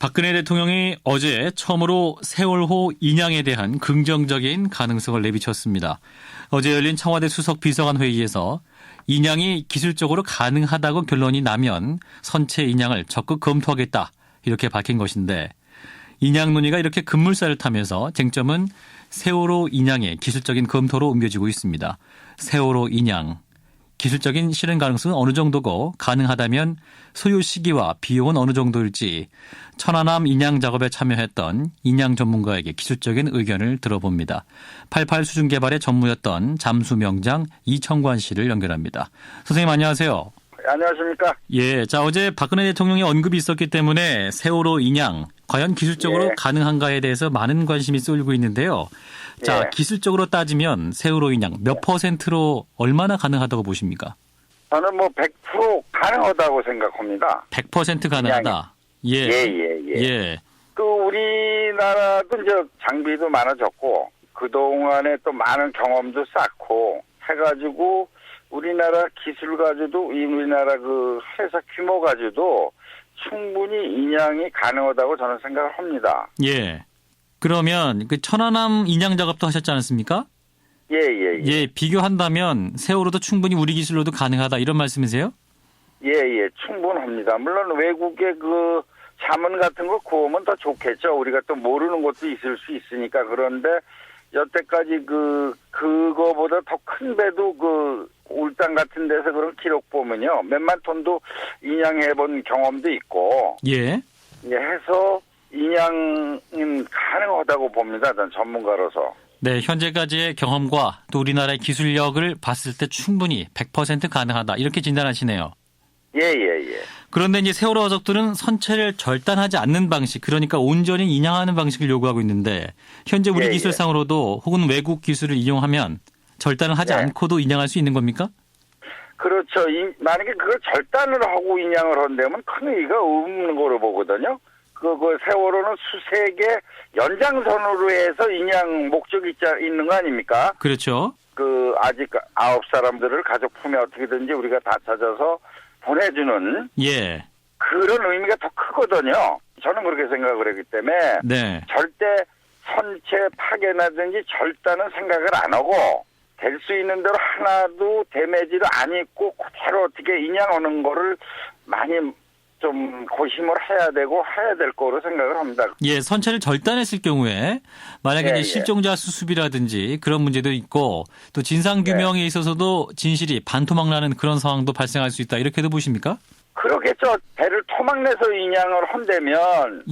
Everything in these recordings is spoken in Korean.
박근혜 대통령이 어제 처음으로 세월호 인양에 대한 긍정적인 가능성을 내비쳤습니다. 어제 열린 청와대 수석 비서관 회의에서 인양이 기술적으로 가능하다고 결론이 나면 선체 인양을 적극 검토하겠다 이렇게 밝힌 것인데 인양 논의가 이렇게 급물살을 타면서 쟁점은 세월호 인양의 기술적인 검토로 옮겨지고 있습니다. 세월호 인양. 기술적인 실현 가능성은 어느 정도고 가능하다면 소요 시기와 비용은 어느 정도일지 천안함 인양 작업에 참여했던 인양 전문가에게 기술적인 의견을 들어봅니다. 88 수중 개발의 전무였던 잠수명장 이청관 씨를 연결합니다. 선생님 안녕하세요. 안녕하십니까. 예, 자 어제 박근혜 대통령의 언급이 있었기 때문에 세월호 인양 과연 기술적으로 가능한가에 대해서 많은 관심이 쏠리고 있는데요. 자, 기술적으로 따지면 세월호 인양 몇 %로 얼마나 가능하다고 보십니까? 저는 100% 가능하다고 생각합니다. 100% 가능하다. 예. 우리나라도 이제 장비도 많아졌고 그동안에 또 많은 경험도 쌓고 해가지고 우리나라 기술 가지고도 우리나라 그 회사 규모 가지고도 충분히 인양이 가능하다고 저는 생각을 합니다. 예. 그러면 그 천안함 인양 작업도 하셨지 않습니까? 예, 비교한다면 세월호도 충분히 우리 기술로도 가능하다 이런 말씀이세요? 예, 충분합니다. 물론 외국의 그 자문 같은 거 구하면 더 좋겠죠. 우리가 또 모르는 것도 있을 수 있으니까. 그런데 여태까지 그거보다 더 큰 배도 울당 같은 데서 그런 기록 보면요. 몇만 톤도 인양해본 경험도 있고. 예. 해서 인양은 가능하다고 봅니다. 전 전문가로서. 네, 현재까지의 경험과 또 우리나라의 기술력을 봤을 때 충분히 100% 가능하다. 이렇게 진단하시네요. 예. 그런데 이제 세월호 가족들은 선체를 절단하지 않는 방식, 그러니까 온전히 인양하는 방식을 요구하고 있는데 현재 우리 기술상으로도 혹은 외국 기술을 이용하면 절단을 하지 않고도 인양할 수 있는 겁니까? 그렇죠. 만약에 그걸 절단을 하고 인양을 한다면 큰 의의가 없는 거로 보거든요. 그 세월호는 수색의 연장선으로 해서 인양 목적이 있는 거 아닙니까? 그렇죠. 아직 9사람들을 가족 품에 어떻게든지 우리가 다 찾아서 보내주는. 예. 그런 의미가 더 크거든요. 저는 그렇게 생각을 하기 때문에. 네. 절대 선체 파괴나든지 절단은 생각을 안 하고 될 수 있는 대로 하나도 데미지도 안 입고 그대로 어떻게 인양하는 거를 많이 좀 고심을 해야 될 거로 생각을 합니다. 예, 선체를 절단했을 경우에 만약에 이제 실종자 수습이라든지 그런 문제도 있고 또 진상 규명에 있어서도 진실이 반토막 나는 그런 상황도 발생할 수 있다. 이렇게도 보십니까? 그렇겠죠. 배를 토막내서 인양을 한다면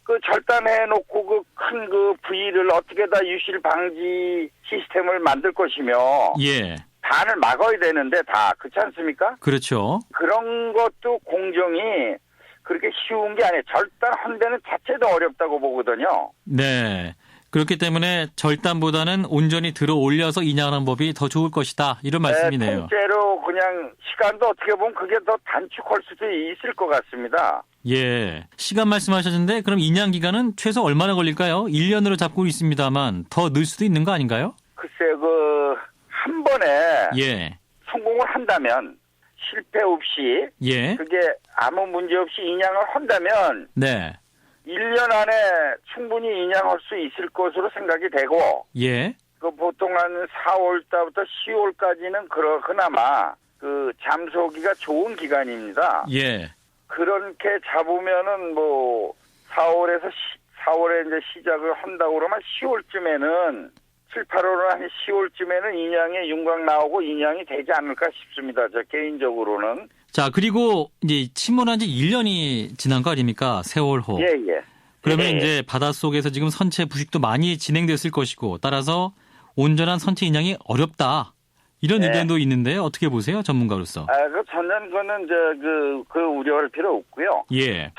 그 절단해놓고 그 큰 부위를 어떻게 다 유실 방지 시스템을 만들 것이며 반을 막아야 되는데 다 그렇지 않습니까? 그렇죠. 그런 것도 공정이 그렇게 쉬운 게 아니에요. 절단한 데는 자체도 어렵다고 보거든요. 네. 그렇기 때문에 절단보다는 온전히 들어 올려서 인양하는 법이 더 좋을 것이다. 이런 말씀이네요. 통째로 그냥 시간도 어떻게 보면 그게 더 단축할 수도 있을 것 같습니다. 예. 시간 말씀하셨는데 그럼 인양 기간은 최소 얼마나 걸릴까요? 1년으로 잡고 있습니다만 더 늘 수도 있는 거 아닌가요? 글쎄 한 번에 성공을 한다면 실패 없이 그게 아무 문제 없이 인양을 한다면 1년 안에 충분히 인양할 수 있을 것으로 생각이 되고 보통 한 4월 달부터 10월까지는 그나마 잠수하기가 좋은 기간입니다. 그렇게 잡으면은 4월에 이제 시작을 한다고 그러면 10월쯤에는 7, 8월은 한 10월쯤에는 인양의 윤곽 나오고 인양이 되지 않을까 싶습니다. 저 개인적으로는. 자, 그리고 이제 침몰한 지 1년이 지난 거 아닙니까? 세월호. 그러면 이제 바닷속에서 지금 선체 부식도 많이 진행됐을 것이고 따라서 온전한 선체 인양이 어렵다. 이런 의견도 있는데 어떻게 보세요? 전문가로서. 전혀 그거는 그 우려할 필요 없고요.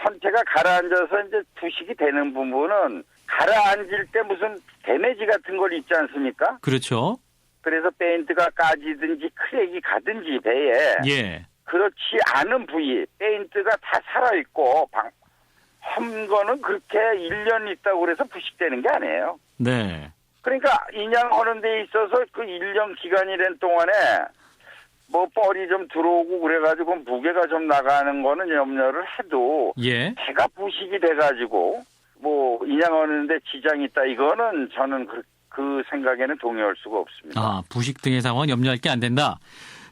선체가 가라앉아서 이제 부식이 되는 부분은 가라앉을 때 무슨 데미지 같은 걸 입지 않습니까? 그렇죠. 그래서 페인트가 까지든지 크랙이 가든지 배에 그렇지 않은 부위 페인트가 다 살아있고 한 거는 그렇게 1년 있다고 그래서 부식되는 게 아니에요. 네. 그러니까 인양하는 데 있어서 그 1년 기간이란 동안에 뭐 뻘이 좀 들어오고 그래가지고 무게가 좀 나가는 거는 염려를 해도 예. 해가 부식이 돼가지고 뭐 인양하는데 지장이 있다 이거는 저는 그 생각에는 동의할 수가 없습니다. 아, 부식 등의 상황은 염려할 게 안 된다.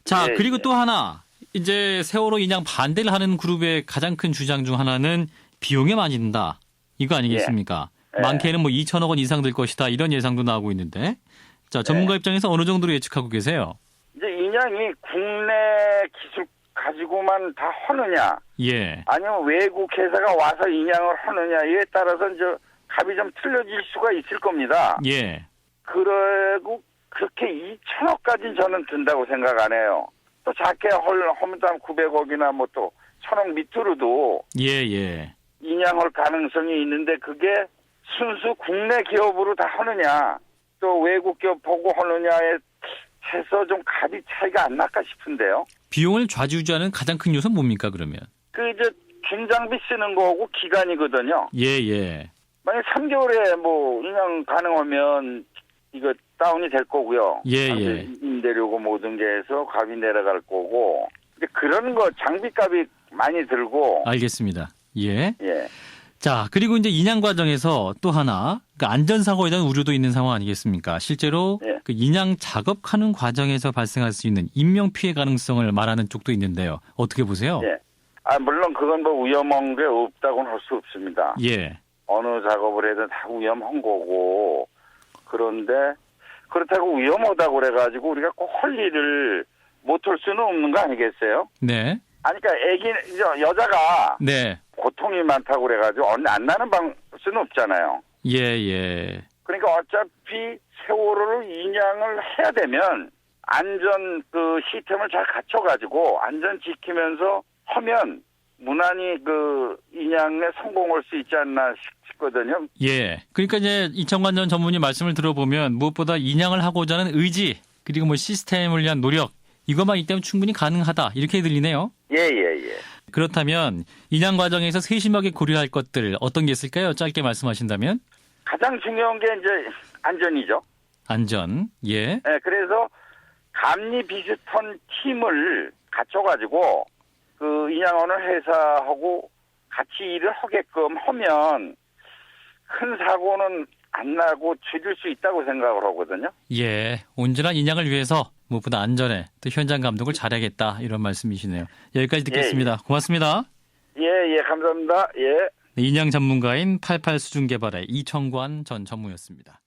자, 예, 그리고 예. 또 하나 이제 세월호 인양 반대를 하는 그룹의 가장 큰 주장 중 하나는 비용에 많이 든다. 이거 아니겠습니까? 예. 많게는 뭐 2천억 원 이상 들 것이다. 이런 예상도 나오고 있는데. 자, 전문가 입장에서 어느 정도로 예측하고 계세요? 이제 인양이 국내 기술 가지고만 다 하느냐 예. 아니면 외국 회사가 와서 인양을 하느냐에 따라서 이제 값이 좀 틀려질 수가 있을 겁니다. 예. 그리고 그렇게 2천억까지는 저는 든다고 생각 안 해요. 또 작게 하면 900억이나 뭐 또 1,000억 밑으로도 예, 예. 인양할 가능성이 있는데 그게 순수 국내 기업으로 다 하느냐 또 외국 기업 보고 하느냐에 해서 좀 값이 차이가 안 날까 싶은데요. 비용을 좌지우지하는 가장 큰 요소는 뭡니까, 그러면? 그 이제 중장비 쓰는 거하고 기간이거든요. 예, 예. 만약 3개월에 뭐 인양 가능하면 이거 다운이 될 거고요. 예, 예. 임대료고 모든 게 해서 값이 내려갈 거고. 근데 그런 거 장비값이 많이 들고. 알겠습니다. 예. 예. 자, 그리고 이제 인양 과정에서 또 하나, 그 안전사고에 대한 우려도 있는 상황 아니겠습니까? 실제로 예. 그 인양 작업하는 과정에서 발생할 수 있는 인명피해 가능성을 말하는 쪽도 있는데요. 어떻게 보세요? 예. 아, 물론 그건 뭐 위험한 게 없다고는 할 수 없습니다. 예. 어느 작업을 해도 다 위험한 거고. 그런데 그렇다고 위험하다고 그래가지고 우리가 꼭 할 일을 못 할 수는 없는 거 아니겠어요? 네. 아니, 그러니까 여자가 네. 고통이 많다고 그래가지고 안 나는 수는 없잖아요. 예, 예. 그러니까 어차피 세월호를 인양을 해야 되면 안전 그 시스템을 잘 갖춰가지고 안전 지키면서 하면 무난히 그 인양에 성공할 수 있지 않나 싶거든요. 예. 그러니까 이제 이청관 전 전문의 말씀을 들어보면 무엇보다 인양을 하고자 하는 의지 그리고 뭐 시스템을 위한 노력 이것만 있다면 충분히 가능하다 이렇게 들리네요. 예. 그렇다면 인양 과정에서 세심하게 고려할 것들 어떤 게 있을까요? 짧게 말씀하신다면. 가장 중요한 게 이제 안전이죠. 안전. 예. 네, 그래서 감리 비슷한 팀을 갖춰가지고 그 인양하는 회사하고 같이 일을 하게끔 하면 큰 사고는 안 나고 줄일 수 있다고 생각을 하거든요. 예. 온전한 인양을 위해서 무엇보다 안전에 또 현장 감독을 잘해야겠다 이런 말씀이시네요. 여기까지 듣겠습니다. 고맙습니다. 예, 감사합니다. 예. 인양 전문가인 88 수중개발의 이청관 전 전무였습니다.